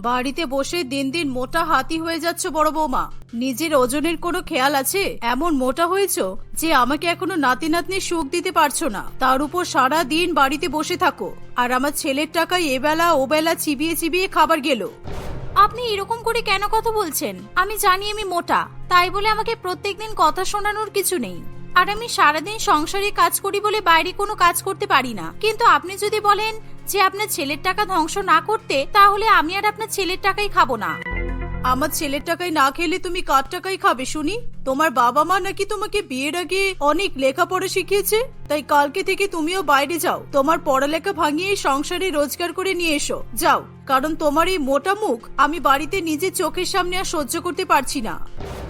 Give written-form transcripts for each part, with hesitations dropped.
বাড়িতে বসে দিন দিন মোটা হাতি হয়ে যাচ্ছ বড় বৌমা। নিজের ওজনের কোনো খেয়াল আছে? এমন মোটা হয়েছো যে আমাকে এখনো নাতি নাতনির সুখ দিতে পারছো না, তার উপর সারা দিন বাড়িতে বসে থাকো। আর আমার ছেলের টাকায় এবেলা ওবেলা চিবিয়ে চিবিয়ে খাবার গেল। আপনি এরকম করে কেন কথা বলছেন? আমি জানি আমি মোটা, তাই বলে আমাকে প্রত্যেকদিন কথা শোনানোর কিছু নেই। আর আমি সারাদিন সংসারে কাজ করি বলে বাইরে কোনো কাজ করতে পারি না। কিন্তু আপনি যদি বলেন যে আপনার ছেলের টাকা ধ্বংস না করতে, তাহলে আমি আর আপনার ছেলের টাকাই খাবো না। আমার ছেলের টাকায় না খেলে তুমি কার টাকায় খাবে শুনি? তোমার বাবা মা নাকি তোমাকে বিয়ের আগে অনেক লেখাপড়া শিখিয়েছে, তাই কালকে থেকে তুমিও বাইরে যাও। তোমার পড়ালেখা ভাঙিয়ে সংসারে রোজগার করে নিয়ে এসো, যাও। কারণ তোমার এই মোটা মুখ আমি বাড়িতে নিজের চোখের সামনে আর সহ্য করতে পারছি না।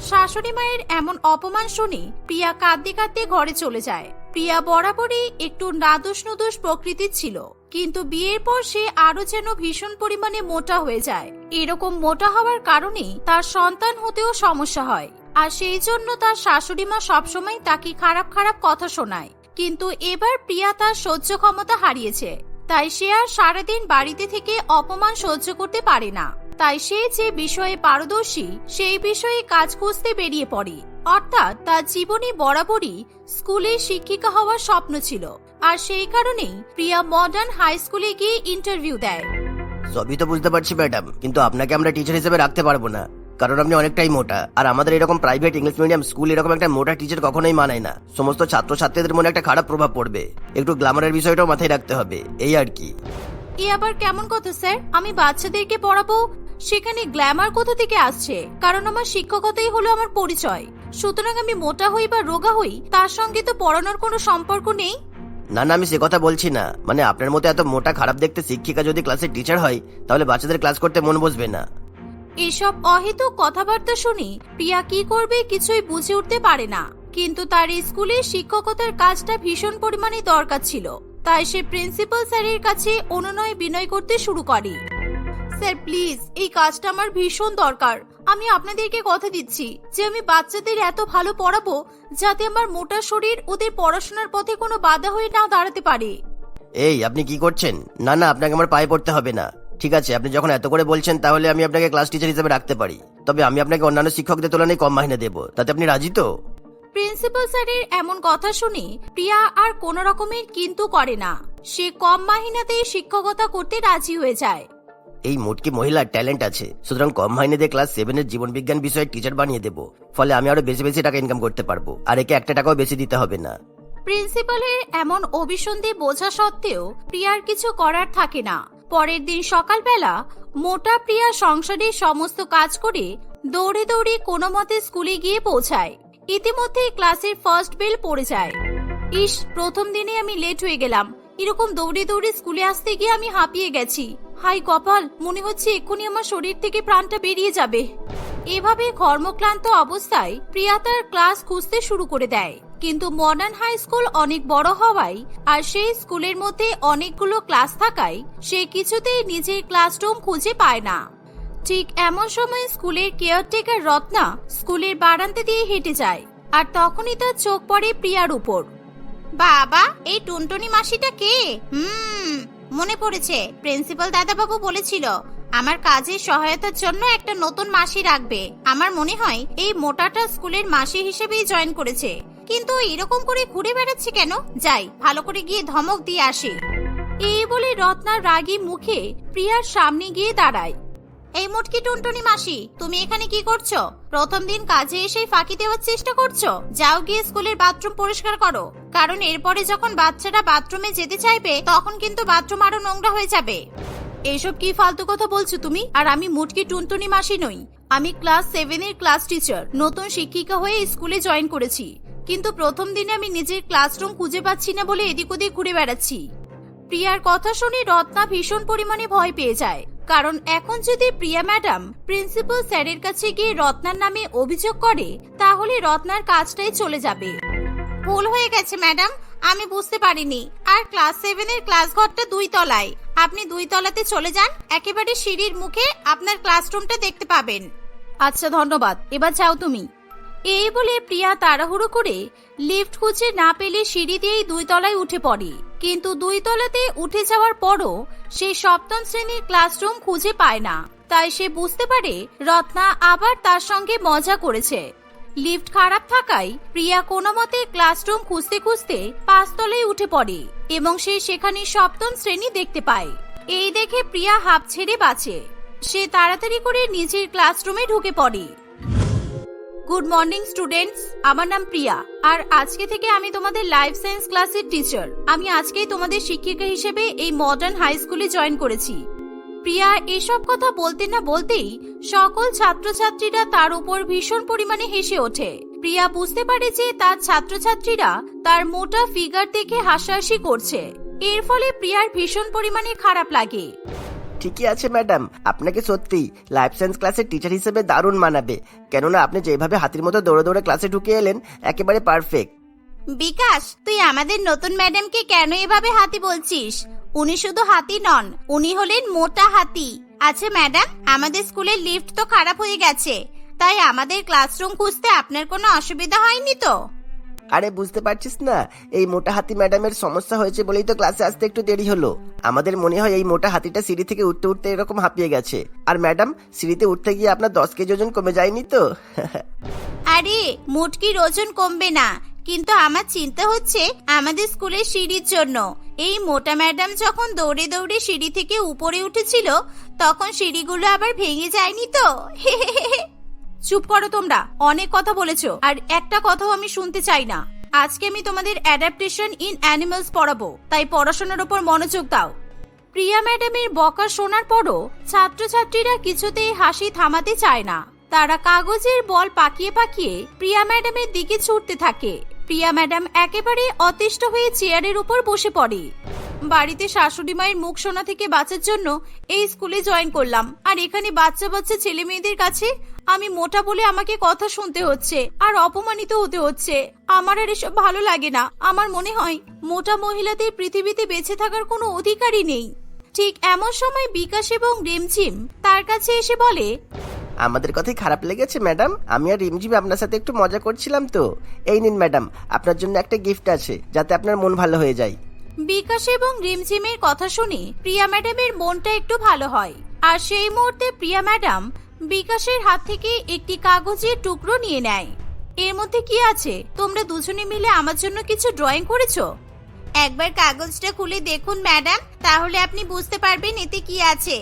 শাশুড়ি মায়ের এমন অপমান শুনে প্রিয়া কাঁদতে কাঁদতে ঘরে চলে যায়। প্রিয়া বরাবরই একটু নাদুস নুদুস প্রকৃতির ছিল, কিন্তু বিয়ের পর সে আরো যেন ভীষণ পরিমাণে মোটা হয়ে যায়। এরকম মোটা হওয়ার কারণে তার সন্তান হতেও সমস্যা হয়, আর সেই জন্য তার শাশুড়ি মা সবসময় তাকে খারাপ খারাপ কথা শোনায়। কিন্তু এবার প্রিয়া তার সহ্য ক্ষমতা হারিয়েছে, তাই সে আর সারাদিন বাড়িতে থেকে অপমান সহ্য করতে পারে না। তাই সে যে বিষয়ে পারদর্শী সেই বিষয়ে কাজ খুঁজতে বেরিয়ে পড়ে। অর্থাৎ তার জীবনে বরাবরই স্কুলে শিক্ষিকা হওয়ার স্বপ্ন ছিল, আর সেই কারণেই প্রিয়া মডার্ন হাই স্কুলে গিয়ে ইন্টারভিউ দেয়। সবই তো বুঝতে পারছি ম্যাডাম, কিন্তু আপনাকে আমরা টিচার হিসেবে রাখতে পারবো না, কারণ আপনি অনেকটাই মোটা। আর আমাদের এরকম প্রাইভেট ইংলিশ মিডিয়াম স্কুল এরকম একটা মোটা টিচার কখনোই মানায় না। সমস্ত ছাত্রছাত্রীদের মনে একটা খারাপ প্রভাব পড়বে। একটু গ্ল্যামারের বিষয়টাও মাথায় রাখতে হবে, এই আর কি। এ আবার কেমন কথা স্যার? আমি বাচ্চাদেরকে পড়াবো, সেখানে গ্ল্যামার কোথা থেকে আসছে? কারণ আমার শিক্ষকতাই হলো আমার পরিচয়। সুতরাং আমি মোটা হই বা রোগা হই তার সঙ্গে তো পড়ানোর কোনো সম্পর্ক নেই। না না, আমি সে কথা বলছি না। মানে আপনার মতো এত মোটা খারাপ দেখতে শিক্ষিকা যদি ক্লাসের টিচার হয়, তাহলে বাচ্চাদের ক্লাস করতে মন বসবে না। এসব অহেতুক কথাবার্তা শুনি প্রিয়া কি করবে কিছুই বুঝে উঠতে পারে না। কিন্তু তার স্কুলে শিক্ষকতার কাজটা ভীষণ পরিমাণে দরকার ছিল, তাই সে প্রিন্সিপাল স্যারের কাছে অনুনয় বিনয় করতে শুরু করে। স্যার প্লিজ, এই কাজটা আমার ভীষণ দরকার। আমি আপনাদেরকে কথা দিচ্ছি যে আমি বাচ্চাদের এত ভালো পড়াবো যাতে আমার মোটা শরীর ওদের পড়াশোনার পথে কোনো বাধা হয়ে না দাঁড়াতে পারে। এই আপনি কি করছেন? না না, আপনাকে আমার পায়ে পড়তে হবে না। ঠিক আছে, আপনি যখন এত করে বলছেন তাহলে আমি আপনাকে ক্লাস টিচার হিসেবে রাখতে পারি, তবে আমি আপনাকে অন্যান্য শিক্ষকদের তুলনায় কম মাইনে দেবো। তাতে আপনি রাজি তো? প্রিন্সিপাল স্যারের এমন কথা শুনে প্রিয়া আর কোন রকমের কিন্তু করে না। সে কম মাহিনাতেই শিক্ষকতা করতে রাজি হয়ে যায়। এই মোটকি মহিলার ট্যালেন্ট আছে, সুতরাং কম মাইনে দিয়ে ক্লাস 7 এর জীবন বিজ্ঞান বিষয়ে টিচার বানিয়ে দেবো। ফলে আমি আরো বেশি বেশি টাকা ইনকাম করতে পারবো, আর একে একটা টাকাও বেশি দিতে হবে না। প্রিন্সিপালের এমন অভিসন্ধি বোঝা সত্ত্বেও প্রিয়ার কিছু করার থাকে না। পরের দিন সকালবেলা মোটা প্রিয়া সংসারের সমস্ত কাজ করে দৌড়ে দৌড়ে কোনো মতে স্কুলে গিয়ে পৌঁছায়। ইতিমধ্যে ক্লাসের ফার্স্ট বেল পড়ে যায়। ইস, প্রথম দিনে আমি লেট হয়ে গেলাম। এরকম দৌড়ে দৌড়ে স্কুলে আসতে গিয়ে আমি হাঁপিয়ে গেছি। হাই কপাল, মনে হচ্ছে এক্ষুনি আমার শরীর থেকে প্রাণটা বেরিয়ে যাবে। এভাবে কর্মক্লান্ত অবস্থায় প্রিয়া তার ক্লাস খুঁজতে শুরু করে দেয়। কিন্তু মডার্ন হাই স্কুল অনেক বড় হওয়ায় আর সেই স্কুলের মধ্যে অনেকগুলো ক্লাস থাকায় সে কিছুতেই নিজের ক্লাসরুম খুঁজে পায় না। ঠিক এমন সময় স্কুলের কেয়ারটেকার রত্না স্কুলের বারান্দা দিয়ে হেঁটে যায়, আর তখনই তার চোখ পড়ে প্রিয়ার উপর। বাবা, এই টুনটুনি মাসিটা কে? মনে পড়েছে, প্রিন্সিপাল দাদাবাবু বলেছিল আমার কাজের সহায়তার জন্য একটা নতুন মাসি রাখবে। আমার মনে হয় এই মোটাটা স্কুলের মাসি হিসেবেই জয়েন করেছে। কিন্তু এরকম করে ঘুরে বেড়াচ্ছে কেন? যাই, ভালো করে গিয়ে ধমক দিয়ে আসি। এই বলে রত্না রাগী মুখে প্রিয়ার সামনে গিয়ে দাঁড়ায়। এই মুটকি টুনটুনি মাসি, তুমি এখানে কি করছো? প্রথম দিন কাজে এসে ফাঁকি দেওয়ার চেষ্টা করছো? যাও গিয়ে স্কুলের বাথরুম পরিষ্কার করো, কারণ এরপরে যখন বাচ্চারা বাথরুমে যেতে চাইবে তখন কিন্তু বাথরুম আরো নোংরা হয়ে যাবে। এইসব কি ফালতু কথা বলছো তুমি? আর আমি মুটকি টুনটুনি মাসি নই, আমি ক্লাস 7 এর ক্লাস টিচার। নতুন শিক্ষিকা হয়ে স্কুলে জয়েন করেছি, কিন্তু প্রথম দিনে আমি নিজের ক্লাসরুম খুঁজে পাচ্ছি না বলে এদিক ওদিক ঘুরে বেড়াচ্ছি। প্রিয়ার কথা শুনে রত্না ভীষণ পরিমাণে ভয় পেয়ে যায়, কারণ এখন যদি প্রিয়া ম্যাডাম প্রিন্সিপাল স্যারের কাছে গিয়ে রত্নার নামে অভিযোগ করে তাহলে রত্নার কাজটাই চলে যাবে। ভুল হয়ে গেছে ম্যাডাম, আমি বুঝতে পারিনি। আর ক্লাস 7 এর ক্লাস ঘরটা 2 তলায়, আপনি 2 তলাতে চলে যান, একেবারে সিঁড়ির মুখে আপনার ক্লাসরুমটা দেখতে পাবেন। আচ্ছা ধন্যবাদ, এবার যাও তুমি। এই বলে প্রিয়া তাড়াহুড়ো করে লিফট খুঁজে না পেলে সিঁড়ি দিয়েই 2 তলায় উঠে পড়ে। কিন্তু 2 তলাতে উঠে যাওয়ার পরও সে সপ্তম শ্রেণীর ক্লাসরুম খুঁজে পায় না। তাই সে বুঝতে পারে রত্না আবার তার সঙ্গে মজা করেছে। লিফট খারাপ থাকায় প্রিয়া কোনো মতে ক্লাসরুম খুঁজতে খুঁজতে 5 তলায় উঠে পড়ে এবং সে সেখানে 7ম শ্রেণী দেখতে পায়। এই দেখে প্রিয়া হাঁপ ছেড়ে বাঁচে। সে তাড়াতাড়ি করে নিজের ক্লাসরুমে ঢুকে পড়ে। গুড মর্নিং স্টুডেন্টস, আমার নাম প্রিয়া আর আজকে থেকে আমি তোমাদের লাইফ সায়েন্স ক্লাসের টিচার। আমি আজকেই তোমাদের শিক্ষিকা হিসেবে এই মডার্ন হাই স্কুলে জয়েন করেছি। প্রিয়া এসব কথা বলতে না বলতেই সকল ছাত্রছাত্রীরা তার উপর ভীষণ পরিমাণে হেসে ওঠে। প্রিয়া বুঝতে পারে যে তার ছাত্রছাত্রীরা তার মোটা ফিগার দেখে হাসাহাসি করছে। এর ফলে প্রিয়ার ভীষণ পরিমাণে খারাপ লাগে। ঠিকই আছে ম্যাডাম, আপনাকে সত্যি লাইফ সায়েন্স ক্লাসের টিচার হিসেবে দারুণ মানাবে, কেননা আপনি যেভাবে হাতির মতো দৌড়ে দৌড়ে ক্লাসে ঢুকে এলেন একেবারে পারফেক্ট। বিকাশ, তুই আমাদের নতুন ম্যাডামকে কেন এভাবে হাতি বলছিস? উনি শুধু হাতি নন, উনি হলেন মোটা হাতি। আচ্ছা ম্যাডাম, আমাদের স্কুলের লিফট তো খারাপ হয়ে গেছে, তাই আমাদের ক্লাসরুম খুঁজতে আপনার কোনো অসুবিধা হয়নি তো? আরে বুঝতে পারছিস না, এই মোটা হাতি ম্যাডামের সমস্যা হয়েছে বলেই তো ক্লাসে আসতে একটু দেরি হলো। আমাদের মনে হয় এই মোটা হাতিটা সিঁড়ি থেকে উঠতে উঠতে এরকম হাঁপিয়ে গেছে। আর ম্যাডাম, সিঁড়িতে উঠতে গিয়ে আপনার 10 কেজি ওজন কমে যায়নি তো? আরে মুটকির ওজন কমবে না, কিন্তু আমার চিন্তা হচ্ছে আমাদের স্কুলের সিঁড়ির জন্য। এই মোটা ম্যাডাম যখন দৌড়ে দৌড়ে সিঁড়ি থেকে উপরে উঠেছিল তখন সিঁড়িগুলো আবার ভেঙে যায়নি তো? চুপ করো তোমরা, অনেক কথা বলেছো আর একটা কথাও আমি শুনতে চাই না। আজকে আমি তোমাদের অ্যাডাপ্টেশন ইন অ্যানিমালস পড়াবো, তাই পড়াশোনার উপর মনোযোগ দাও। প্রিয়া ম্যাডামের বকা শোনার পরও ছাত্রছাত্রীরা কিছুতেই হাসি থামাতে চায় না। তারা কাগজের বল পাকিয়ে পাকিয়ে প্রিয়া ম্যাডামের দিকে ছুটতে থাকে। প্রিয়া ম্যাডাম একেবারে অতিষ্ঠ হয়ে চেয়ারের উপর বসে পড়ে। বাড়িতে শাশুড়ি মায়ের মুখ শোনা থেকে বাঁচার জন্য এই স্কুলে জয়েন করলাম, আর এখানে বাচ্চা বাচ্চা ছেলে মেয়েদের কাছে আমি মোটা বলে আমাকে কথা শুনতে হচ্ছে আর অপমানিত হতে হচ্ছে। আমার আর এসব ভালো লাগে না। আমার মনে হয় মোটা মহিলাদের পৃথিবীতে বেঁচে থাকার কোনো অধিকারই নেই। ঠিক এমন সময় বিকাশ এবং রিমঝিম তার কাছে এসে বলে, আমাদের কথাই খারাপ লেগেছে ম্যাডাম? আমি আর রিমঝিম আপনার সাথে একটু মজা করছিলাম তো। এই নিন ম্যাডাম, আপনার জন্য একটা গিফট আছে, যাতে আপনার মন ভালো হয়ে যায়। বিকাশ এবং রিমঝিমের কথা শুনে প্রিয়া ম্যাডামের মনটা একটু ভালো হয়। আর সেই মুহূর্তে প্রিয়া ম্যাডাম বিকাশের হাত থেকে একটি কাগজের টুকরো নিয়ে নেয়। এর মধ্যে কি আছে? তোমরা দুজনে মিলে আমার জন্য কিছু ড্রয়িং করেছো? একবার কাগজটা খুলে দেখুন ম্যাডাম, তাহলে আপনি বুঝতে পারবেন এতে কি আছে।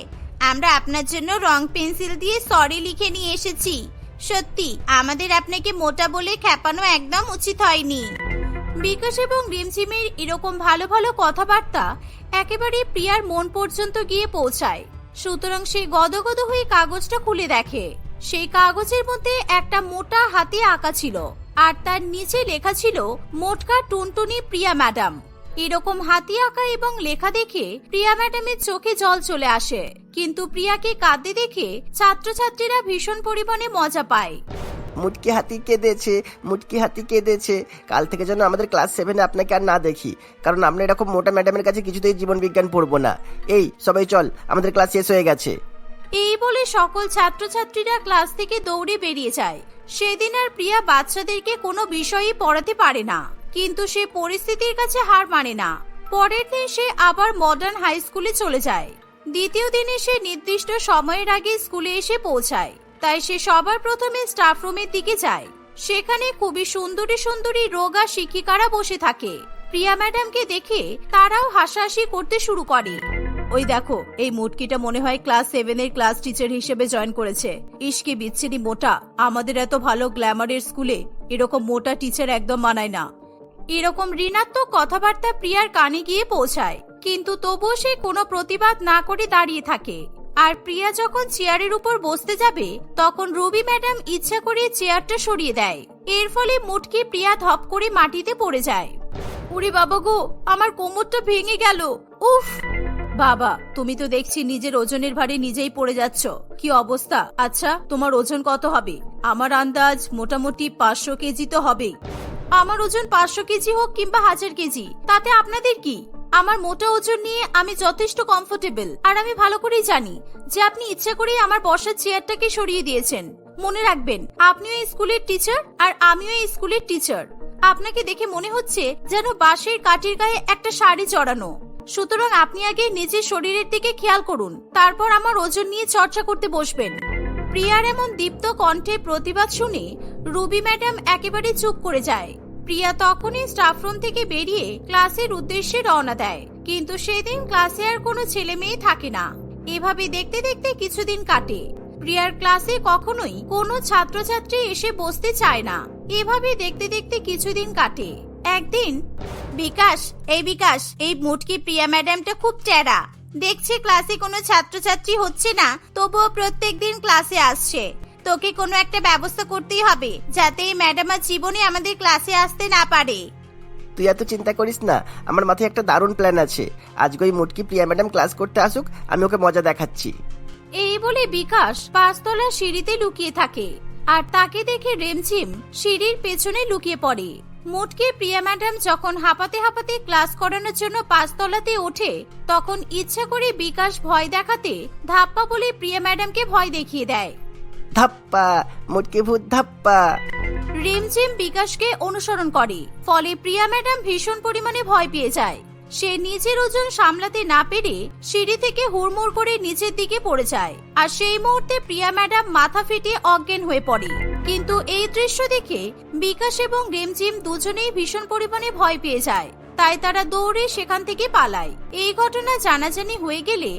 আমরা আপনার জন্য রং পেন্সিল দিয়ে সরি লিখে নিয়ে এসেছি। সত্যি আমাদের আপনাকে মোটা বলে খেপানো একদম উচিত হয়নি। বিকাশ এবং রিমঝিমের এরকম ভালো ভালো কথাবার্তা একেবারে প্রিয়ার মন পর্যন্ত গিয়ে পৌঁছায়। সুতরাং সে গদগদ হয়ে কাগজটা খুলে দেখে। সেই কাগজের মধ্যে একটা মোটা হাতি আঁকা ছিল আর তার নিচে লেখা ছিল মোটকা টুনটুনি প্রিয়া ম্যাডাম। এরকম হাতি আঁকা এবং লেখা দেখে প্রিয়া ম্যাডামের চোখে জল চলে আসে। কিন্তু প্রিয়াকে কাঁদতে দেখে ছাত্রছাত্রীরা ভীষণ পরিমাণে মজা পায়। মুটকি হাতি কেঁদেছে, মুটকি হাতি কেঁদেছে। কাল থেকে যেন আমাদের ক্লাস 7-এ আপনাকে আর না দেখি, কারণ আমরা এরকম মোটা ম্যাডামের কাছে কিছুতেই জীবন বিজ্ঞান পড়বো না। এই সবাই চল, আমাদের ক্লাস শেষ হয়ে গেছে। এই বলে সকল ছাত্রছাত্রীরা ক্লাস থেকে দৌড়ে বেরিয়ে যায়। সেদিন আর প্রিয়া বাচ্চাদেরকে কোনো বিষয়ই পড়াতে পারে না, কিন্তু সে পরিস্থিতির কাছে হার মানে না। পরের দিন সে আবার মডার্ন হাই স্কুলে চলে যায়। দ্বিতীয় দিনে সে নির্দিষ্ট সময়ের আগে স্কুলে এসে পৌঁছায়। তাই সে সবার প্রথমে স্টাফ রুমের দিকে যায়। সেখানে খুবই সুন্দরী সুন্দরী রোগা শিক্ষিকারা বসে থাকে। প্রিয়া ম্যাডামকে দেখে তারাও হাসাহাসি করতে শুরু করে। ওই দেখো, এই মুটকিটা মনে হয় ক্লাস 7-এর ক্লাস টিচার হিসেবে জয়েন করেছে। ইসকে বিচ্ছিরি মোটা, আমাদের এত ভালো গ্ল্যামারের স্কুলে এরকম মোটা টিচার একদম মানায় না। এরকম ঋণাত্মক কথাবার্তা প্রিয়ার কানে গিয়ে পৌঁছায়, কিন্তু তবুও সে কোনো প্রতিবাদ না করে দাঁড়িয়ে থাকে। আর প্রিয়া যখন চেয়ারের উপর বসতে যাবে তখন রবি ম্যাডাম ইচ্ছা করে চেয়ারটা সরিয়ে দেয়। এর ফলে মুটকি প্রিয়া ধপ করে মাটিতে পড়ে যায়। ওরে বাবা গো, আমার কোমরটা ভেঙে গেল। উফ বাবা, তুমি তো দেখছি নিজের ওজনের ভারে নিজেই পড়ে যাচ্ছ। কি অবস্থা? আচ্ছা, তোমার ওজন কত হবে? আমার আন্দাজ মোটামুটি 500 কেজি তো হবেই। আমার ওজন 500 কেজি হোক কিংবা 1000 কেজি, তাতে আপনাদের কি? আমার মোটা ওজন নিয়ে আমি যথেষ্ট কমফোর্টেবল। আর আমি ভালো করেই জানি যে আপনি ইচ্ছা করেই আমার বসার চেয়ারটাকে সরিয়ে দিয়েছেন। মনে রাখবেন, আপনিও এই স্কুলের টিচার আর আমিও এই স্কুলের টিচার। আপনাকে দেখে মনে হচ্ছে যেন বাঁশের কাঠির গায়ে একটা শাড়ি জড়ানো। সুতরাং আপনি আগে নিজের শরীরের দিকে খেয়াল করুন, তারপর আমার ওজন নিয়ে চর্চা করতে বসবেন। প্রিয়ার এমন দীপ্ত কণ্ঠে প্রতিবাদ শুনে রুবি ম্যাডাম একেবারে চুপ করে যায়। প্রিয়া তখনই স্টাফ রুম থেকে বেরিয়ে ক্লাসের উদ্দেশ্যে রওনা দেয়, কিন্তু সেদিন ক্লাসে আর কোনো ছেলে মেয়ে থাকে না। এভাবে দেখতে দেখতে কিছুদিন কাটে। প্রিয়ার ক্লাসে কখনোই কোনো ছাত্রছাত্রী এসে বসতে চায় না। এভাবে দেখতে দেখতে কিছুদিন কাটে। একদিন বিকাশ, এই মুটকি প্রিয়া ম্যাডামটা খুব টেরা। দেখছি ক্লাসে কোনো ছাত্রছাত্রী হচ্ছে না, তবুও প্রত্যেকদিন ক্লাসে আসছে। তোকে কোনো একটা ব্যবস্থা করতেই হবে যাতে এই ম্যাডাম আর জীবনে আমাদের ক্লাসে আসতে না পারে। তুই এত চিন্তা করিস না, আমার মাথায় একটা দারুণ প্ল্যান আছে। আজকে ওই মুটকি প্রিয়া ম্যাডাম ক্লাস করতে আসুক, আমি ওকে মজা দেখাচ্ছি। এই বলে বিকাশ 5 তলা সিঁড়িতে লুকিয়ে থাকে, আর তাকে দেখে রেমঝিম সিঁড়ির পেছনে লুকিয়ে পড়ে। মুটকি প্রিয়া ম্যাডাম যখন হাঁপাতে হাঁপাতে ক্লাস করানোর জন্য 5 তলাতে ওঠে, তখন ইচ্ছা করে বিকাশ ভয় দেখাতে ধাপ্পা বলে প্রিয়া ম্যাডামকে ভয় দেখিয়ে দেয়। ধাপ্পা, মুটকি ভূত ধাপ্পা। রিমঝিম বিকাশকে অনুসরণ করে, ফলে প্রিয়া ম্যাডাম ভীষণ পরিমাণে ভয় পেয়ে যায়। সে নিজের ওজন সামলাতে না পেরে সিঁড়ি থেকে হুড়মুড় করে নিচের দিকে পড়ে যায়, আর সেই মুহূর্তে প্রিয়া ম্যাডাম মাথা ফেটে অজ্ঞান হয়ে পড়ে। কিন্তু এই দৃশ্য দেখে বিকাশ এবং রিমঝিম দুজনেই ভীষণ পরিমাণে ভয় পেয়ে যায়, তাই তারা দৌড়ে সেখান থেকে পালায়। এই ঘটনা জানাজানি হয়ে গেলে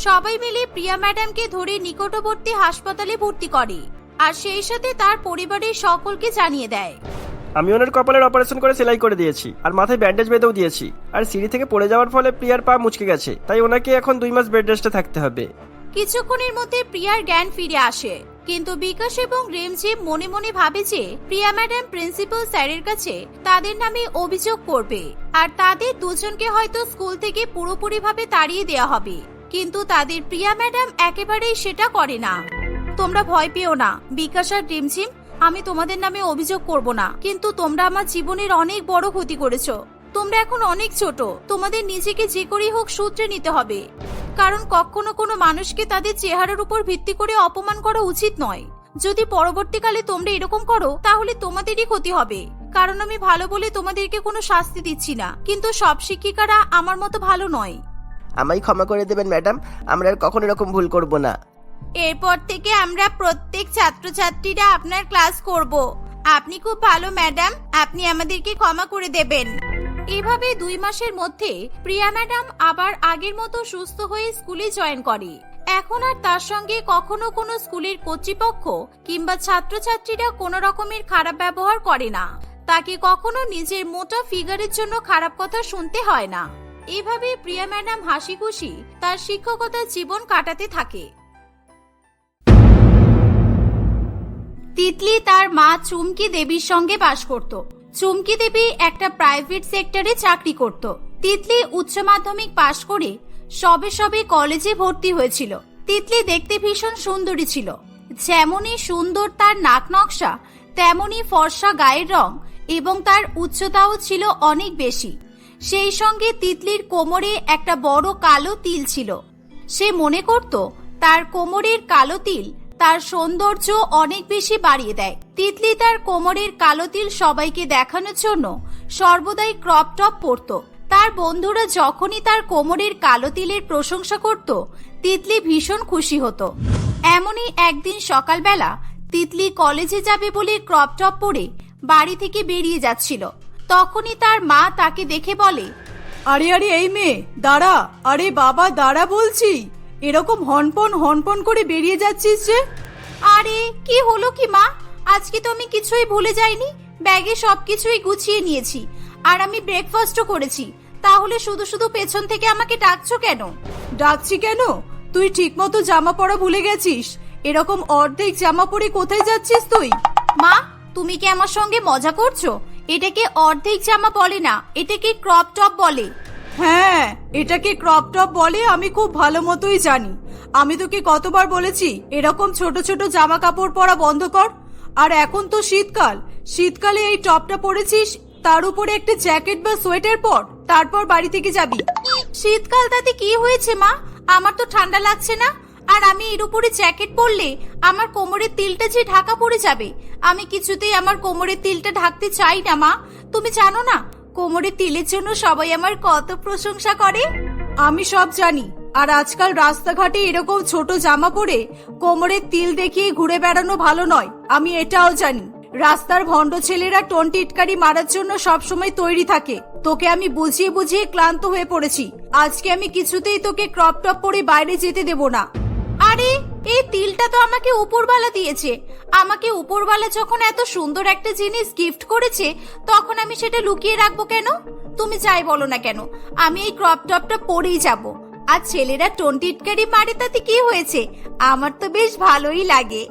সবাই মিলে প্রিয়া ম্যাডামকে ধরে নিকটবর্তী হাসপাতালে ভর্তি করে, আর সেই সাথে তার পরিবারের সকলকে জানিয়ে দেয়। আমি ওনার কপালের অপারেশন করে সেলাই করে দিয়েছি, আর মাথায় ব্যান্ডেজ বেঁধেও দিয়েছি। আর সিঁড়ি থেকে পড়ে যাওয়ার ফলে প্রিয়ার পা মুচকে গেছে, তাই ওনাকে এখন 2 মাস বেড রেস্টে থাকতে হবে। কিছুক্ষণের মধ্যে প্রিয়ার জ্ঞান ফিরে আসে, কিন্তু বিকাশ এবং রিমঝিম মনে মনে ভাবে যে প্রিয়া ম্যাডাম প্রিন্সিপাল স্যারের কাছে তাদের নামে অভিযোগ করবে, আর তাদের দুজনকে হয়তো স্কুল থেকে পুরোপুরিভাবে তাড়িয়ে দেওয়া হবে। কিন্তু তাদের প্রিয়া ম্যাডাম একেবারেই সেটা করে না। তোমরা ভয় পেও না বিকাশ আর রিমঝিম, আমি তোমাদের নামে অভিযোগ করব না, কিন্তু তোমরা আমার জীবনের অনেক বড় ক্ষতি করেছো। তোমরা এখন অনেক ছোট, তোমাদের নিজেকে যে করেই হোক শুধরে নিতে হবে, কারণ কখনো কোনো মানুষকে তাদের চেহারার উপর ভিত্তি করে অপমান করা উচিত নয়। যদি পরবর্তীকালে তোমরা এরকম করো তাহলে তোমাদেরই ক্ষতি হবে, কারণ আমি ভালো বলে তোমাদেরকে কোনো শাস্তি দিচ্ছি না, কিন্তু সব শিক্ষিকারা আমার মতো ভালো নয়। আমায় ক্ষমা করে দেবেন ম্যাডাম, আমরা আর কখনো এরকম ভুল করব না। এরপর থেকে আমরা প্রত্যেক ছাত্রছাত্রীরা আপনার ক্লাস করব। আপনি খুব ভালো ম্যাডাম, আপনি আমাদেরকে ক্ষমা করে দেবেন। এভাবে 2 মাসের মধ্যে প্রিয়া ম্যাডাম আবার আগের মতো সুস্থ হয়ে স্কুলে জয়েন করে। এখন আর তার সঙ্গে কখনো কোনো স্কুলের কর্তৃপক্ষ কিংবা ছাত্রছাত্রীরা কোনো রকমের খারাপ ব্যবহার করে না। তাকে কখনো নিজের মোটা ফিগারের জন্য খারাপ কথা শুনতে হয় না। এভাবে প্রিয়া ম্যাডাম হাসি খুশি তার শিক্ষকতার জীবন কাটাতে থাকে। তিতলি তার মা চুমকি দেবীর সঙ্গে বাস করত। চুমকি দেবী একটা প্রাইভেট সেক্টরে চাকরি করত। তিতলি উচ্চ মাধ্যমিক পাশ করে সবে সবে কলেজে ভর্তি হয়েছিল। তিতলি দেখতে ভীষণ সুন্দরী ছিল। যেমনই সুন্দর তার নাক নকশা, তেমনই ফর্সা গায়ের রং এবং তার উচ্চতাও ছিল অনেক বেশি। সেই সঙ্গে তিতলির কোমরে একটা বড় কালো তিল ছিল। সে মনে করত তার কোমরের কালো তিল তার সৌন্দর্য অনেক বেশি বাড়িয়ে দেয়। তিতলি তার কোমরের কালো তিল সবাইকে দেখানোর জন্য সর্বদাই ক্রপ টপ পরত। তার বন্ধুরা যখনই তার কোমরের কালো তিলের প্রশংসা করত, তিতলি ভীষণ খুশি হতো। এমনই একদিন সকালবেলা তিতলি কলেজে যাবে বলে ক্রপ টপ পরে বাড়ি থেকে বেরিয়ে যাচ্ছিল। তখনই তার মা তাকে দেখে বলে, আরে আরে এই মেয়ে দাঁড়া, আরে বাবা দাঁড়া বলছি, এরকম হনপন করে বেরিয়ে যাচ্ছিস যে? আরে কি হলো কি মা, আজকে তো আমি কিছুই ভুলে যাইনি, ব্যাগে সবকিছুই গুছিয়ে নিয়েছি, আর আমি ব্রেকফাস্টও করেছি, তাহলে শুধু শুধু পেছন থেকে আমাকে ডাকছো কেন? ডাকছি কেন? তুই ঠিক মতো জামা পরা ভুলে গেছিস। এরকম অর্ধেক জামা পরে কোথায় যাচ্ছিস তুই? মা, তুমি কি আমার সঙ্গে মজা করছো? এটাকে অর্ধেক জামা বলে না, এটাকে ক্রপ টপ বলে। হ্যাঁ, এটাকে ক্রপ টপ বলে, আমি খুব ভালো মতোই জানি। আমি তোকে কতবার বলেছি এরকম ছোট ছোট জামা কাপড় পরা বন্ধ কর। আর এখন তো শীতকাল, শীতকালে এই টপটা পরেছিস, তার উপরে একটা জ্যাকেট বা সোয়েটার পর, তারপর বাড়ি থেকে যাবি। শীতকাল তাতে কি হয়েছে মা? আমার তো ঠান্ডা লাগছে না, আর আমি এর উপরে জ্যাকেট পরলে আমার কোমরের তিলটা যে ঢাকা পড়ে যাবে। আমি কিছুতেই আমার কোমরের তিলটা ঢাকতে চাই না মা। তুমি জানো না কোমরের তিলের জন্য সবাই আমার কত প্রশংসা করে। আমি সব জানি, আর আজকাল রাস্তাঘাটে এরকম ছোট জামা পরে কোমরের তিল দেখিয়ে ঘুরে বেড়ানো ভালো নয়, আমি এটাও জানি। রাস্তার ভণ্ড ছেলেরা টোন টিটকারি মারার জন্য সবসময় তৈরি থাকে। তোকে আমি বুঝিয়ে বুঝিয়ে ক্লান্ত হয়ে পড়েছি। আজকে আমি কিছুতেই তোকে ক্রপ টপ পরে বাইরে যেতে দেব না। আরে এই তিলটা তো আমাকে উপরওয়ালা দিয়েছে। আমাকে উপরওয়ালা যখন এত সুন্দর একটা জিনিস গিফট করেছে, তখন আমি সেটা লুকিয়ে রাখবো কেন? তুমি যাই বলো না কেন, আমি এই ক্রপ টপটা পরেই যাব। আর ছেলেরা টোন টিটকারি মারে তাতে কি হয়েছে? আমার তো বেশ ভালোই লাগে।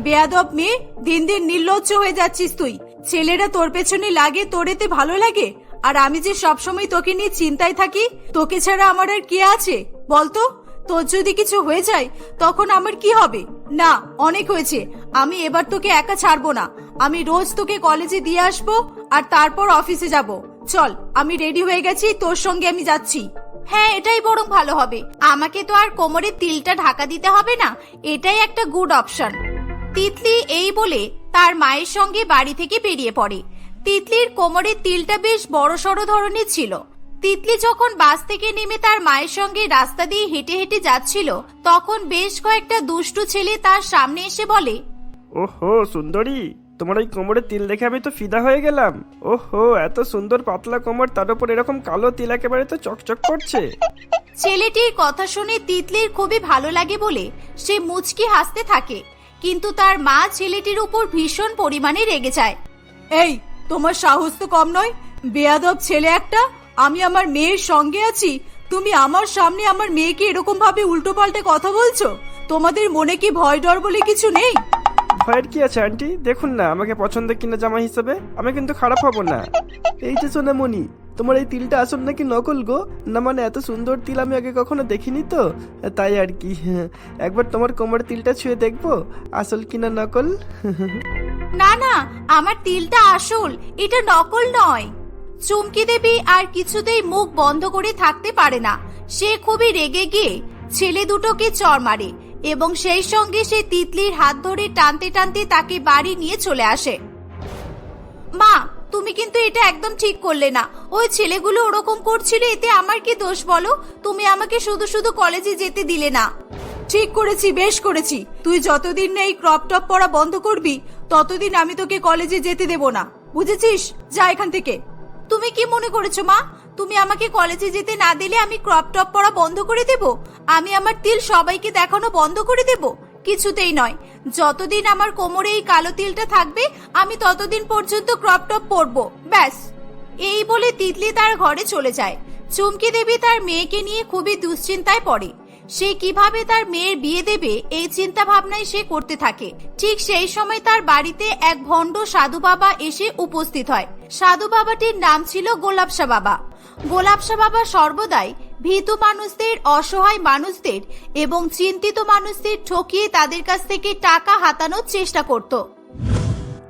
বেয়াদব মেয়ে, দিন দিন নির্লজ্জ হয়ে যাচ্ছিস তুই। ছেলেরা তোর পেছনে লাগে, তোর এতে ভালো লাগে? আর আমি যে সবসময় তোকে নিয়ে চিন্তায় থাকি, তোকে ছাড়া আমার আর কে আছে বলতো? তোর যদি কিছু হয়ে যায় তখন আমার কি হবে? না, অনেক হয়েছে। আমি এবার তোকে একা ছাড়বো না। আমি রোজ তোকে কলেজে দিয়ে আসবো আর তারপর অফিসে যাব। চল, আমি রেডি হয়ে গেছি, তোর সঙ্গে আমি যাচ্ছি। হ্যাঁ, এটাই বরং ভালো হবে। আমাকে তো আর কোমরে তিলটা ঢাকা দিতে হবে না। এটাই একটা গুড অপশন। তিতলি এই বলে তার মায়ের সঙ্গে বাড়ি থেকে বেরিয়ে পড়ে। তিতলির কোমরের তিলটা বেশ বড়সড় ধরনের ছিল। তিতলি যখন বাস থেকে নেমে তার মায়ের সঙ্গে রাস্তা দিয়ে হেঁটে হেঁটে যাচ্ছিল, তখন বেশ কয়েকটা দুষ্টু ছেলে তার সামনে এসে বলে, ওহো সুন্দরী, তোমার ওই কোমরের তিল দেখে আমি তো ফিদা হয়ে গেলাম। ওহো, এত সুন্দর পাতলা কোমর, তার উপর এরকম কালো তিল, একেবারে তো চকচক করছে। ছেলেটির কথা শুনে তিতলির খুবই ভালো লাগে বলে সে মুচকি হাসতে থাকে। কিন্তু তার মা ছেলেটির উপর ভীষণ পরিমাণে রেগে যায়। এই, তোমার সাহস তো কম নয়, বেয়াদব ছেলে একটা। আমি আমার মেয়ের সঙ্গে আছি, তুমি আমার সামনে আমার মেয়েকে এরকম ভাবে উল্টো পাল্টে কথা বলছো? তোমাদের মনে কি ভয় ডর বলে কিছু নেই? ভয়ের কি আছে আন্টি? দেখুন না, আমাকে পছন্দ কিনা জামা হিসেবে আমি কিন্তু খারাপ হব না। এই যে সোনামণি, তোমার এই তিলটা আসল নাকি নকল গো? না মানে এত সুন্দর তিল আমি আগে কখনো দেখিনি তো, তাই আর কি। একবার তোমার কোমর তিলটা ছুঁয়ে দেখবো আসল কিনা নকল। না না, আমার তিলটা আসল, এটা নকল নয়। চুমকি দেবী আর কিছুতেই মুখ বন্ধ করে থাকতে পারে না। সে খুবই রেগে গিয়ে ছেলে দুটোকে চড় মারে এবং সেই সঙ্গে সে তিতলির হাত ধরে টানতে টানতে তাকে বাড়ি নিয়ে চলে আসে। মা, তুমি কিন্তু এটা একদম ঠিক করলে না। ওই ছেলেগুলো ওরকম করছিল, এতে আমার কি দোষ বলো? তুমি আমাকে শুধু শুধু কলেজে যেতে দিলে না। ঠিক করেছি, বেশ করেছি। তুই যতদিন না এই ক্রপ টপ পরা বন্ধ করবি, ততদিন আমি তোকে কলেজে যেতে দেব না, বুঝেছিস? যা এখান থেকে। তুমি কি মনে করেছো মা, তুমি আমাকে কলেজে যেতে না দিলে আমি ক্রপ টপ পরা বন্ধ করে দেব? আমি আমার তিল সবাইকে দেখানো বন্ধ করে দেব? কিছুতেই নয়। যতদিন আমার কোমরে এই কালো তিলটা থাকবে, আমি ততদিন পর্যন্ত ক্রপ টপ পরবো, ব্যাস। এই বলে তিতলি তার ঘরে চলে যায়। চুমকি দেবী তার মেয়েকে নিয়ে খুবই দুশ্চিন্তায় পড়ে। সে কিভাবে তার মেয়ের বিয়ে দেবে এই চিন্তা ভাবনায় সে করতে থাকে। ঠিক সেই সময় তার বাড়িতে এক ভণ্ড সাধু বাবা এসে উপস্থিত হয়। সাধু বাবাটির নাম ছিল গোলাপশা বাবা। গোলাপশা বাবা সর্বদাই ভীতু মানুষদের, অসহায় মানুষদের এবং চিন্তিত মানুষদের ঠকিয়ে তাদের কাছ থেকে টাকা হাতানোর চেষ্টা করত।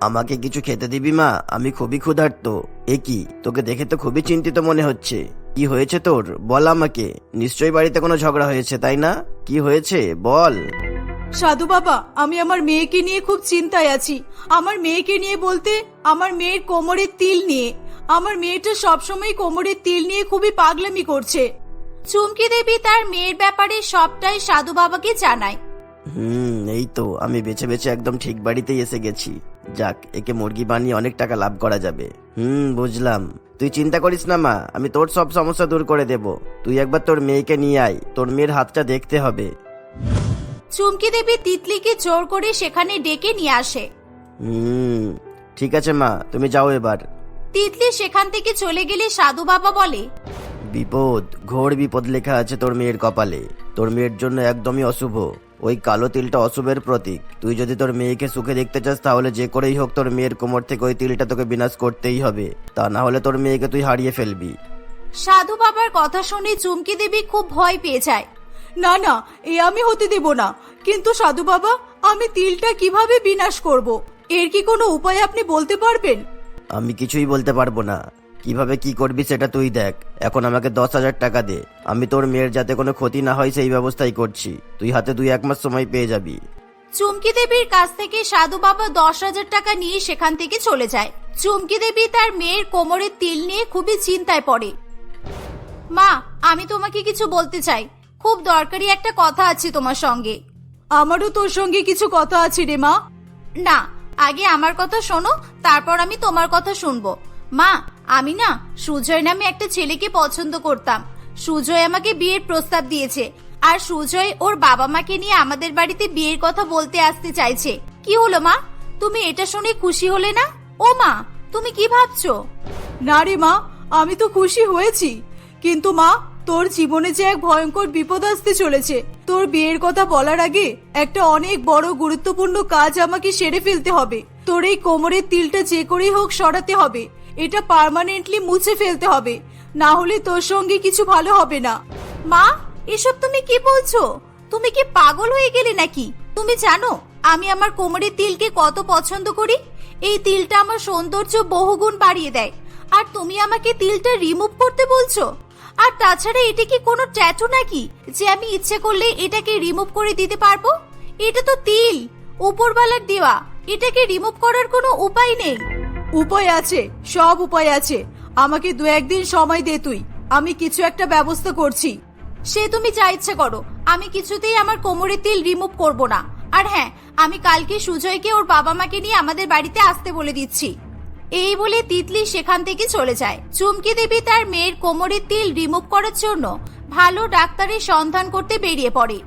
আমাকে কিছু খেতে দিবি মা? আমি খুবই ক্ষুধার্ত। এ কি, তোকে দেখে তো খুবই চিন্তিত মনে হচ্ছে। কি হয়েছে তোর? বল আমাকে। নিশ্চয়ই বাড়িতে কোনো ঝগড়া হয়েছে, তাই না? কি হয়েছে বল। সাধু বাবা, আমি আমার মেয়েকে নিয়ে খুব চিন্তায় আছি। আমার মেয়েকে নিয়ে বলতে আমার মেয়ের কোমরের তিল নিয়ে। আমার মেয়েটা সবসময় কোমরের তিল নিয়ে খুবই পাগলামি করছে। চুমকি দেবী তার মেয়ের ব্যাপারে সবটাই সাধু বাবাকে জানায়। এই তো আমি বেছে বেছে একদম ঠিক বাড়িতেই এসে গেছি। যাক, একে মুরগি বানিয়ে অনেক টাকা লাভ করা যাবে। বুঝলাম। তুই চিন্তা করিস না মা, আমি তোর সব সমস্যা দূর করে দেব। তুই একবার তোর মেয়েকে নিয়ে আয়, তোর মেয়ের হাতটা দেখতে হবে। চুমকি দেবী তিতলিকে জোর করে সেখানে ডেকে নিয়ে আসে। ঠিক আছে মা, তুমি যাও এবার। তিতলি সেখান থেকে চলে গেলে সাধু বাবা বলে, বিপদ, ঘোর বিপদ লেখা আছে তোর মেয়ের কপালে। তোর মেয়ের জন্য একদমই অশুভ। ওই কালো তিলটা অশুভের প্রতীক। তুই যদি তোর মেয়েকে সুখে দেখতে চাস, তাহলে যে করেই হোক তোর মেয়ের কোমর থেকে ওই তিলটা তোকে বিনাশ করতেই হবে। তা না হলে তোর মেয়েকে তুই হারিয়ে ফেলবি। সাধু বাবার কথা শুনে চুমকি দেবী খুব ভয় পেয়ে যায়। না না, এ আমি হতে দেব না। কিন্তু সাধু বাবা, আমি তিলটা কিভাবে বিনাশ করব? এর কি কোনো উপায় আপনি বলতে পারবেন? আমি কিছুই বলতে পারবো না। কিভাবে কি করবি সেটা তুই দেখ। এখন আমাকে 10,000 টাকা দে। আমি তোর মেয়ের যাতে কোনো ক্ষতি না হয় সেই ব্যবস্থাই করছি। তুই হাতে 2-1 মাস সময় পেয়ে যাবি। চুমকি দেবীর কাছ থেকে সাধু বাবা 10,000 টাকা নিয়ে সেখান থেকে চলে যায়। চুমকি দেবী তার মেয়ের কোমরের তিল নিয়ে খুবই চিন্তায় পড়ে। মা, আমি তোমাকে কিছু বলতে চাই। খুব দরকারি একটা কথা আছে তোমার সঙ্গে। আমারও তোর সঙ্গে কিছু কথা আছে রে মা। না, আগে আমার কথা শোনো, তারপর আমি তোমার কথা শুনবো। মা, আমি না সুজয় নামে একটা ছেলেকে পছন্দ করতাম। সুজয় আমাকে বিয়ের প্রস্তাব দিয়েছে, আর সুজয় ওর বাবা মাকে নিয়ে আমাদের বাড়িতে বিয়ের কথা বলতে আসতে চাইছে। কি হলো মা, তুমি এটা শুনে খুশি হলে না? ও মা, তুমি কি ভাবছো? না রে মা, আমি তো খুশি হয়েছি, কিন্তু মা তোর জীবনে যে এক ভয়ঙ্কর বিপদ আসতে চলেছে। তোর বিয়ের কথা বলার আগে একটা অনেক বড় গুরুত্বপূর্ণ কাজ আমাকে সেরে ফেলতে হবে। তোর এই কোমরের তিলটা যে করেই হোক সরাতে হবে। এটা পার্মানেন্টলি মুছে ফেলতে হবে, না হলে তোর সঙ্গে কিছু ভালো হবে না। মা, এসব তুমি কি বলছো? তুমি কি পাগল হয়ে গেলে নাকি? তুমি জানো আমি আমার কোমরের তিলকে কত পছন্দ করি। এই তিলটা আমার সৌন্দর্য বহুগুণ বাড়িয়ে দেয়, আর তুমি আমাকে তিলটা রিমুভ করতে বলছো? আর তাছাড়া এটা কি কোনো ট্যাটু নাকি যে আমি ইচ্ছে করলে এটাকে রিমুভ করে দিতে পারবো? এটা তো তিল, উপরওয়ালার দেওয়া। এটাকে রিমুভ করার কোনো উপায় নেই। উপায় আছে, সব উপায় আছে। আমাকে 2-1 দিন সময় দে তুই, আমি কিছু একটা ব্যবস্থা করছি। সে তুমি যা ইচ্ছে করো, আমি কিছুতেই আমার কোমরের তিল রিমুভ করব না। আর হ্যাঁ, আমি কালকে সুজয়কে ওর বাবা মাকে নিয়ে আমাদের বাড়িতে আসতে বলে দিচ্ছি। এই বলে তিতলি সেখান থেকে চলে যায়। চুমকি দেবী তার মেয়ের কোমরের তিল রিমুভ করার জন্য ভালো ডাক্তারের সন্ধান করতে বেরিয়ে পড়ে।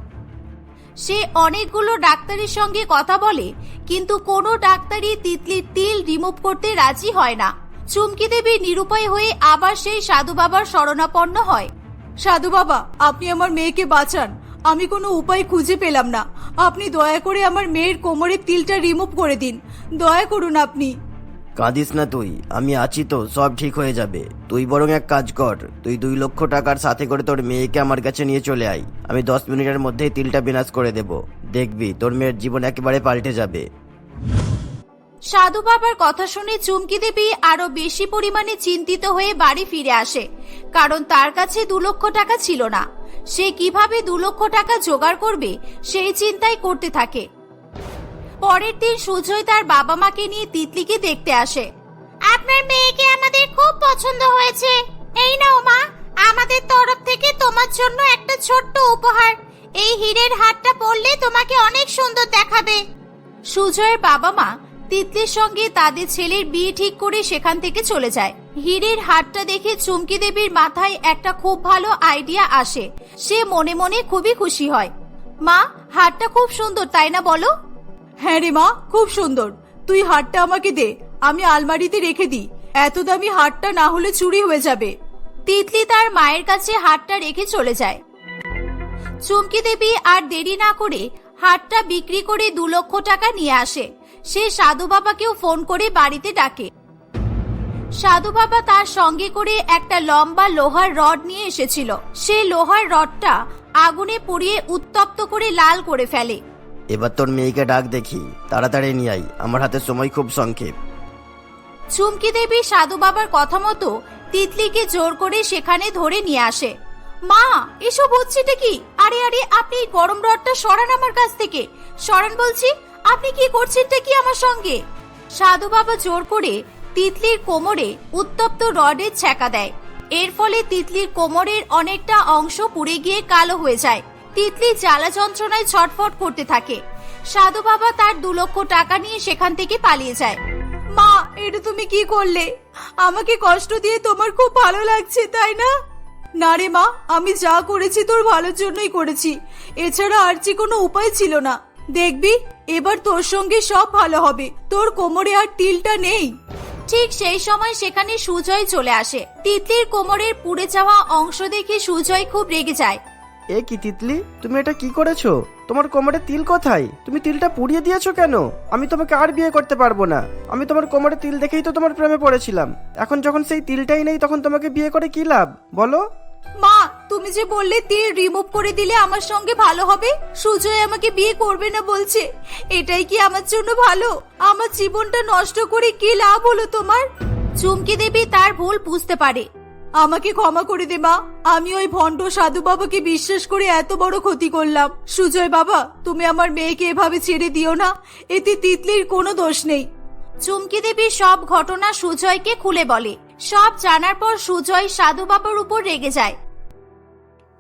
সে অনেকগুলো ডাক্তারের সঙ্গে কথা বলে, কিন্তু কোনো ডাক্তারই তিতলির তিল রিমুভ করতে রাজি হয় না। চুমকি দেবী নিরুপায় হয়ে আবার সেই সাধু বাবার শরণাপন্ন হয়। সাধু বাবা, আপনি আমার মেয়েকে বাঁচান। আমি কোনো উপায় খুঁজে পেলাম না। আপনি দয়া করে আমার মেয়ের কোমরের তিলটা রিমুভ করে দিন, দয়া করুন আপনি। কাঁদিস না তুই, আমি আছি তো, সব ঠিক হয়ে যাবে। তুই বরং এক কাজ কর, তুই 2 লক্ষ টাকার সাথে করে তোর মেয়েকে আমার কাছে নিয়ে চলে আয়। আমি 10 মিনিটের মধ্যেই তিলটা বিনাশ করে দেব। দেখবি তোর মেয়ের জীবন একেবারে পাল্টে যাবে। সাধু বাবার কথা শুনে চুমকি দেবী আরো বেশি পরিমাণে চিন্তিত হয়ে বাড়ি ফিরে আসে, কারণ তার কাছে 2 লক্ষ টাকা ছিল না। সে কিভাবে 2 লক্ষ টাকা জোগাড় করবে সেই চিন্তাই করতে থাকে। পরের দিন সুজয় তার বাবা মাকে নিয়ে তিতলিকে দেখতে আসে। আপনার মেয়েকে আমাদের খুব পছন্দ হয়েছে। এই নাও মা, আমাদের তরফ থেকে তোমার জন্য একটা ছোট্ট উপহার। এই হীরের হারটা পরলে তোমাকে অনেক সুন্দর দেখাবে। সুজয়ের বাবা মা তিতলির সঙ্গে তাদের ছেলের বিয়ে ঠিক করে সেখান থেকে চলে যায়। হীরের হারটা দেখে চুমকি দেবীর মাথায় একটা খুব ভালো আইডিয়া আসে। সে মনে মনে খুবই খুশি হয়। মা, হারটা খুব সুন্দর, তাই না বলো? হ্যাঁ রে মা, খুব সুন্দর। তুই হারটা আমাকে দে, আমি আলমারিতে রেখে দিই। এত দামি হারটা না হলে চুরি হয়ে যাবে। তিতলি তার মায়ের কাছে হারটা রেখে চলে যায়। চুমকি দেবী আর দেরি না করে হারটা বিক্রি করে 2 লক্ষ টাকা নিয়ে আসে। সে সাধু বাবাকেও ফোন করে বাড়িতে ডাকে। সাধু বাবা তার সঙ্গে করে একটা লম্বা লোহার রড নিয়ে এসেছিল। সে লোহার রডটা আগুনে পুড়িয়ে উত্তপ্ত করে লাল করে ফেলে। এবার তোর মেয়েকে ডাক দেখি, তাড়াতাড়ি নিয়ে আয়, আমার হাতে সময় খুব সংক্ষেপ। চুমকি দেবী সাধু বাবার কথা মতো তিতলিকে জোর করে সেখানে ধরে নিয়ে আসে। মা, এসব হচ্ছেটা কি? আরে আরে, আপনি এই গরম রডটা সরান আমার কাছ থেকে, সরান বলছি। আপনি কি করছেনটা কি আমার সঙ্গে? সাধু বাবা জোর করে তিতলির কোমরে উত্তপ্ত রডের ছ্যাঁকা দেয়। এর ফলে তিতলির কোমরের অনেকটা অংশ পুড়ে গিয়ে কালো হয়ে যায়। তিতলি জ্বালা যন্ত্রণায় ছটফট করতে থাকে। সাধু বাবা তার 2 লক্ষ টাকা নিয়ে সেখান থেকে পালিয়ে যায়। মা, এটা তুমি কি করলে? আমাকে কষ্ট দিয়ে তোমার খুব ভালো লাগছে, তাই না? না রে মা, আমি যা করেছি তোর ভালোর জন্যই করেছি। এছাড়া আর যে কোনো উপায় ছিল না। দেখবি এবার তোর সঙ্গে সব ভালো হবে। তোর কোমরে আর তিলটা নেই। ঠিক সেই সময় সেখানে সুজয় চলে আসে। তিতলির কোমরের পুড়ে যাওয়া অংশ দেখে সুজয় খুব রেগে যায়। এ কি তিতলি, তুমি এটা কি করেছো? তোমার কোমরে তিল কোথায়? তুমি তিলটা পুড়িয়ে দিয়েছো কেন? আমি তোমাকে আর বিয়ে করতে পারবো না। আমি তোমার কোমরে তিল দেখেই তো তোমার প্রেমে পড়েছিলাম। এখন যখন সেই তিলটাই নেই, তখন তোমাকে বিয়ে করে কি লাভ বলো? মা, তুমি যে বললে তিল রিমুভ করে দিলে আমার সঙ্গে ভালো হবে। সুজয় আমাকে বিয়ে করবে না বলছে। এটাই কি আমার জন্য ভালো? আমার জীবনটা নষ্ট করে কি লাভ হলো তোমার? চুমকি দেবী তার ভুল বুঝতে পারে। আমাকে ক্ষমা করে দে মা, আমি ওই ভণ্ড সাধু বাবাকে বিশ্বাস করে এত বড় ক্ষতি করলাম। সুজয় বাবা, তুমি আমার মেয়েকে এভাবে ছেড়ে দিও না, এতে তিতলির কোনো দোষ নেই। চুমকি দেবী সব ঘটনা সুজয়কে খুলে বলে। সব জানার পর সুজয় সাধু বাবার উপর রেগে যায়।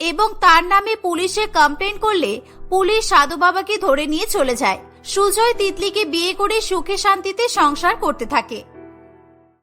এবং তার নামে পুলিশে কমপ্লেন করলে পুলিশ সাধু বাবাকে ধরে নিয়ে চলে যায়। সুজয় তিতলিকে বিয়ে করে সুখে শান্তিতে সংসার করতে থাকে।